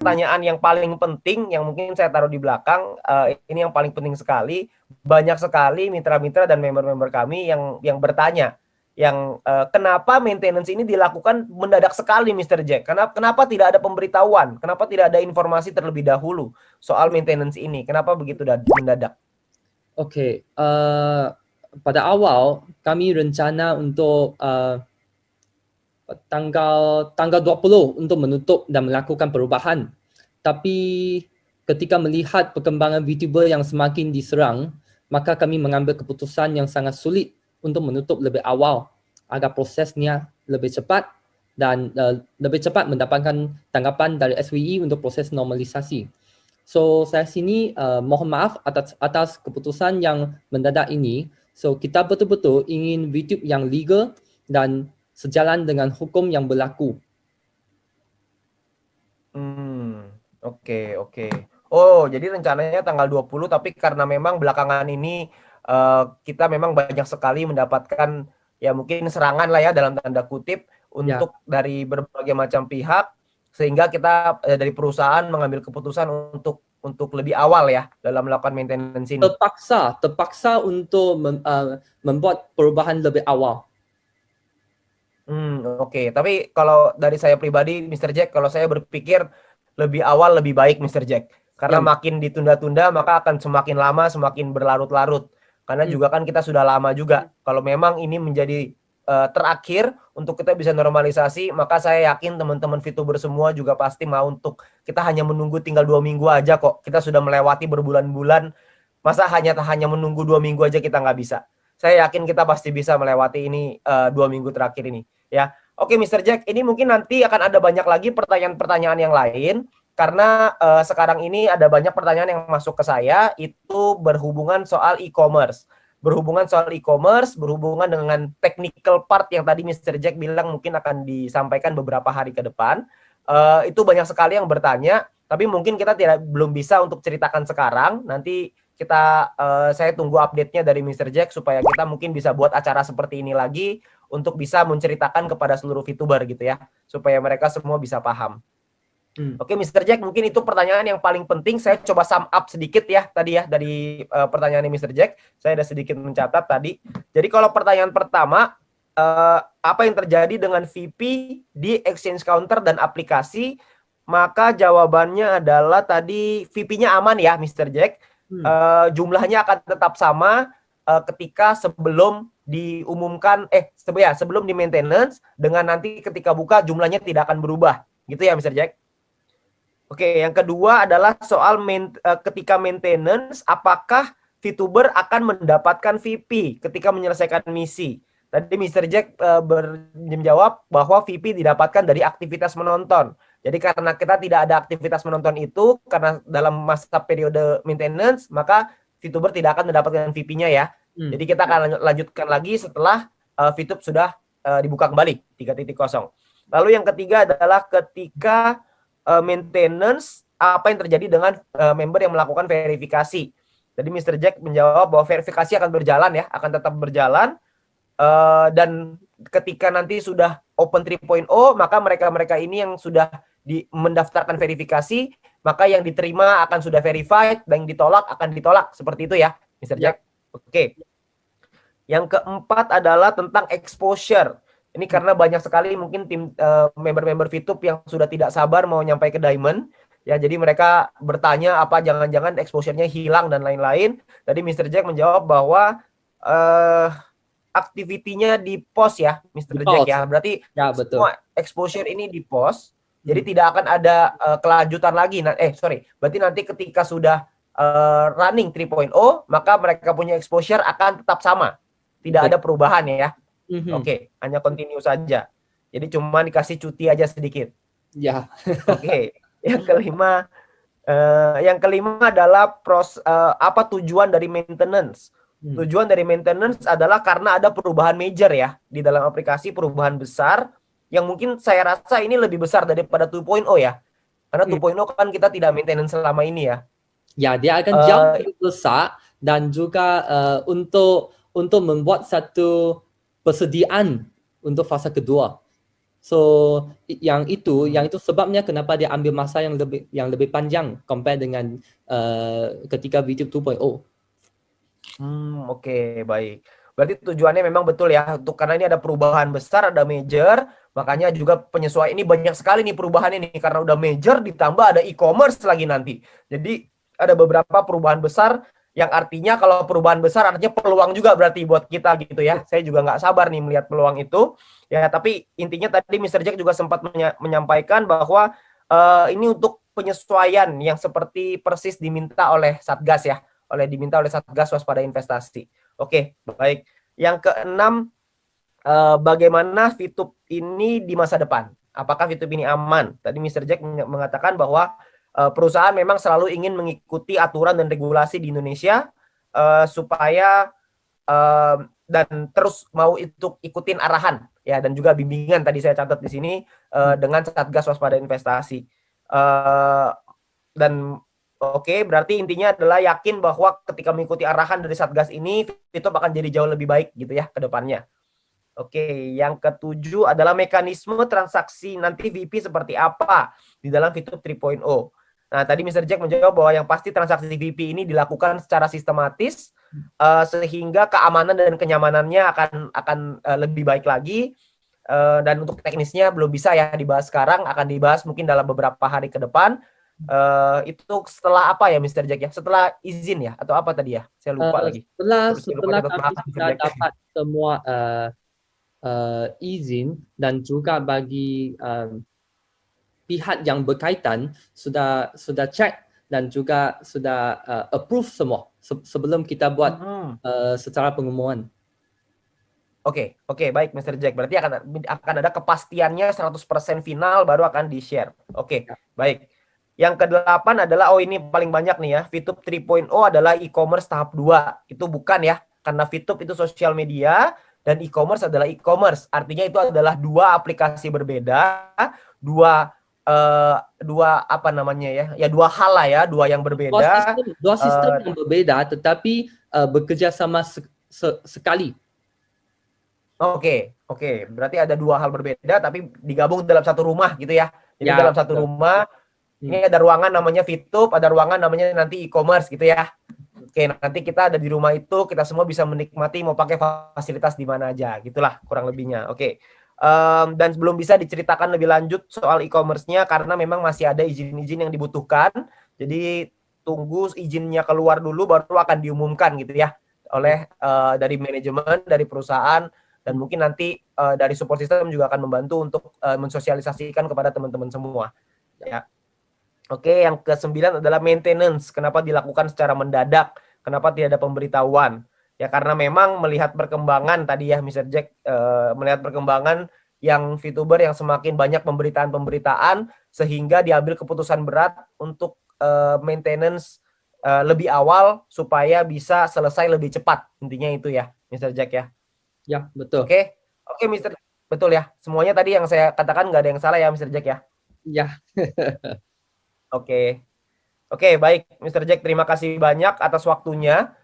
pertanyaan yang paling penting yang mungkin saya taruh di belakang. Ini yang paling penting sekali. Banyak sekali mitra-mitra dan member-member kami yang bertanya, kenapa maintenance ini dilakukan mendadak sekali, Mr. Jack? Kenapa tidak ada pemberitahuan? Kenapa tidak ada informasi terlebih dahulu soal maintenance ini? Kenapa begitu mendadak? Oke, pada awal kami rencana untuk tanggal 20 untuk menutup dan melakukan perubahan. Tapi ketika melihat perkembangan VTuber yang semakin diserang, maka kami mengambil keputusan yang sangat sulit untuk menutup lebih awal agar prosesnya lebih cepat dan lebih cepat mendapatkan tanggapan dari SWE untuk proses normalisasi. So saya sini mohon maaf atas keputusan yang mendadak ini. So kita betul-betul ingin VTube yang legal dan sejalan dengan hukum yang berlaku. Oke. Oh, jadi rencananya tanggal 20, tapi karena memang belakangan ini kita memang banyak sekali mendapatkan ya mungkin serangan lah ya dalam tanda kutip untuk dari berbagai macam pihak, sehingga kita dari perusahaan mengambil keputusan untuk lebih awal ya dalam melakukan maintenance ini. Terpaksa untuk membuat perubahan lebih awal. Oke. Tapi kalau dari saya pribadi, Mr. Jack, kalau saya berpikir lebih awal lebih baik, Mr. Jack. Karena makin ditunda-tunda, maka akan semakin lama, semakin berlarut-larut. Karena juga kan kita sudah lama juga. Kalau memang ini menjadi terakhir untuk kita bisa normalisasi, maka saya yakin teman-teman VTuber semua juga pasti mau untuk kita hanya menunggu tinggal 2 minggu aja kok. Kita sudah melewati berbulan-bulan. Masa hanya menunggu 2 minggu aja kita nggak bisa. Saya yakin kita pasti bisa melewati ini 2 minggu terakhir ini. Ya, oke, Mr. Jack, ini mungkin nanti akan ada banyak lagi pertanyaan-pertanyaan yang lain karena sekarang ini ada banyak pertanyaan yang masuk ke saya itu berhubungan soal e-commerce, berhubungan dengan technical part yang tadi Mr. Jack bilang mungkin akan disampaikan beberapa hari ke depan. Itu banyak sekali yang bertanya, tapi mungkin kita belum bisa untuk ceritakan sekarang. Nanti saya tunggu update-nya dari Mr. Jack supaya kita mungkin bisa buat acara seperti ini lagi untuk bisa menceritakan kepada seluruh VTuber gitu ya, supaya mereka semua bisa paham. Oke, Mr. Jack, mungkin itu pertanyaan yang paling penting. Saya coba sum up sedikit ya tadi ya dari pertanyaan Mr. Jack. Saya ada sedikit mencatat tadi. Jadi kalau pertanyaan pertama, apa yang terjadi dengan VP di exchange counter dan aplikasi? Maka jawabannya adalah tadi VP-nya aman ya, Mr. Jack. Jumlahnya akan tetap sama ketika sebelum diumumkan sebelum di maintenance, dengan nanti ketika buka jumlahnya tidak akan berubah gitu ya, Mr. Jack. Oke, yang kedua adalah soal ketika maintenance, apakah VTuber akan mendapatkan VP ketika menyelesaikan misi? Tadi Mr. Jack menjawab bahwa VP didapatkan dari aktivitas menonton. Jadi karena kita tidak ada aktivitas menonton itu, karena dalam masa periode maintenance, maka VTuber tidak akan mendapatkan VP-nya ya. Jadi kita akan lanjutkan lagi setelah VTube sudah dibuka kembali 3.0. Lalu yang ketiga adalah ketika maintenance, apa yang terjadi dengan member yang melakukan verifikasi. Jadi Mr. Jack menjawab bahwa verifikasi akan berjalan ya, akan tetap berjalan. Dan ketika nanti sudah Open 3.0, maka mereka-mereka ini yang sudah mendaftarkan verifikasi, maka yang diterima akan sudah verified, dan yang ditolak akan ditolak. Seperti itu ya, Mr. Jack. Oke. Yang keempat adalah tentang exposure. Ini karena banyak sekali mungkin tim member-member VTube yang sudah tidak sabar mau nyampai ke Diamond. Ya, jadi mereka bertanya apa jangan-jangan exposure-nya hilang dan lain-lain. Tadi Mr. Jack menjawab bahwa aktivitinya di post ya, Mr. Jack ya. Berarti ya, betul. semua exposure ini di post. Jadi tidak akan ada kelanjutan lagi. Berarti nanti ketika sudah running 3.0, maka mereka punya exposure akan tetap sama. Tidak ada perubahan ya. Oke, hanya continue saja. Jadi cuma dikasih cuti aja sedikit. Ya. Oke. Yang kelima adalah apa tujuan dari maintenance? Tujuan dari maintenance adalah karena ada perubahan major ya di dalam aplikasi, perubahan besar yang mungkin saya rasa ini lebih besar daripada 2.0 ya. Karena 2.0 kan kita tidak maintenance selama ini ya. Ya, dia akan jauh lebih besar dan juga untuk membuat satu persediaan untuk fase kedua. So yang itu sebabnya kenapa dia ambil masa yang lebih panjang compare dengan ketika VTube 2.0. Oke, baik. Berarti tujuannya memang betul ya, untuk karena ini ada perubahan besar, ada major, makanya juga penyesuaian ini banyak sekali nih perubahan ini karena udah major ditambah ada e-commerce lagi nanti. Jadi ada beberapa perubahan besar yang artinya kalau perubahan besar artinya peluang juga berarti buat kita gitu ya. Saya juga nggak sabar nih melihat peluang itu. Ya, tapi intinya tadi Mr. Jack juga sempat menyampaikan bahwa ini untuk penyesuaian yang seperti persis diminta oleh Satgas ya, diminta oleh Satgas Waspada Investasi. Oke, baik. Yang keenam, bagaimana VTube ini di masa depan? Apakah VTube ini aman? Tadi Mr. Jack mengatakan bahwa perusahaan memang selalu ingin mengikuti aturan dan regulasi di Indonesia supaya dan terus mau ikutin arahan ya, dan juga bimbingan tadi saya catat di sini dengan Satgas Waspada Investasi. Dan oke, berarti intinya adalah yakin bahwa ketika mengikuti arahan dari Satgas ini, VTube akan jadi jauh lebih baik gitu ya ke depannya. Oke, yang ketujuh adalah mekanisme transaksi nanti VP seperti apa di dalam VTube 3.0. Nah, tadi Mr. Jack menjawab bahwa yang pasti transaksi VP ini dilakukan secara sistematis sehingga keamanan dan kenyamanannya akan lebih baik lagi. Dan untuk teknisnya belum bisa ya dibahas sekarang, akan dibahas mungkin dalam beberapa hari ke depan. Itu setelah apa ya Mr. Jack ya? Setelah izin ya atau apa tadi ya? Saya lupa lagi. Setelah kami sudah dapat semua izin dan juga bagi pihak yang berkaitan sudah cek dan juga sudah approve semua sebelum kita buat secara pengumuman. Oke, baik Mr. Jack. Berarti akan ada kepastiannya 100% final baru akan di-share. Oke, baik. Yang kedelapan adalah, ini paling banyak nih ya, VTube 3.0 adalah e-commerce tahap 2. Itu bukan ya, karena VTube itu sosial media dan e-commerce adalah e-commerce. Artinya itu adalah dua aplikasi berbeda, dua apa namanya ya? Ya dua hal lah ya, dua yang berbeda. Dua sistem yang berbeda tetapi bekerja sama sekali. Oke. Berarti ada dua hal berbeda tapi digabung dalam satu rumah gitu ya. Jadi Ya, dalam satu rumah ini ada ruangan namanya VTube, ada ruangan namanya nanti e-commerce gitu ya. Oke, nanti kita ada di rumah itu, kita semua bisa menikmati mau pakai fasilitas di mana aja, gitulah kurang lebihnya. Oke. Dan belum bisa diceritakan lebih lanjut soal e-commerce-nya karena memang masih ada izin-izin yang dibutuhkan. Jadi tunggu izinnya keluar dulu baru akan diumumkan gitu ya oleh dari manajemen, dari perusahaan, dan mungkin nanti dari support system juga akan membantu untuk mensosialisasikan kepada teman-teman semua. Ya. Oke, yang ke-9 adalah maintenance. Kenapa dilakukan secara mendadak? Kenapa tidak ada pemberitahuan? Ya karena memang melihat perkembangan tadi ya Mr. Jack, melihat perkembangan yang VTuber yang semakin banyak pemberitaan sehingga diambil keputusan berat untuk maintenance lebih awal supaya bisa selesai lebih cepat. Intinya itu ya Mr. Jack ya. Ya, betul. Oke, Mr. Betul ya. Semuanya tadi yang saya katakan nggak ada yang salah ya Mr. Jack ya. Ya. Oke, baik Mr. Jack, terima kasih banyak atas waktunya.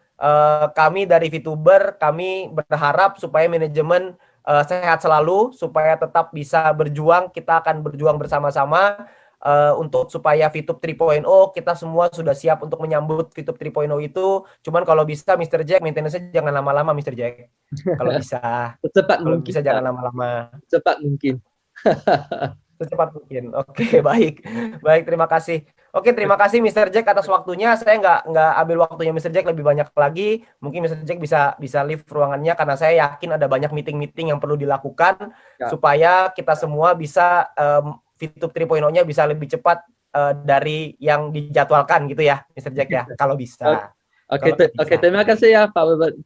Kami dari VTuber, kami berharap supaya manajemen sehat selalu, supaya tetap bisa berjuang. Kita akan berjuang bersama-sama untuk supaya VTube 3.0 kita semua sudah siap untuk menyambut VTube 3.0 itu. Cuman kalau bisa Mr. Jack, maintenance-nya jangan lama-lama Mr. Jack. Kalau bisa. Secepat mungkin. Bisa jangan lama-lama. Secepat mungkin. Secepat mungkin. Oke, baik. Terima kasih. Oke, terima kasih Mr. Jack atas waktunya. Saya nggak ambil waktunya Mr. Jack lebih banyak lagi. Mungkin Mr. Jack bisa leave ruangannya karena saya yakin ada banyak meeting-meeting yang perlu dilakukan supaya kita semua bisa VTube 3.0-nya bisa lebih cepat dari yang dijadwalkan gitu ya, Mr. Jack ya, kalau bisa. Oke, terima kasih ya Pak Webert.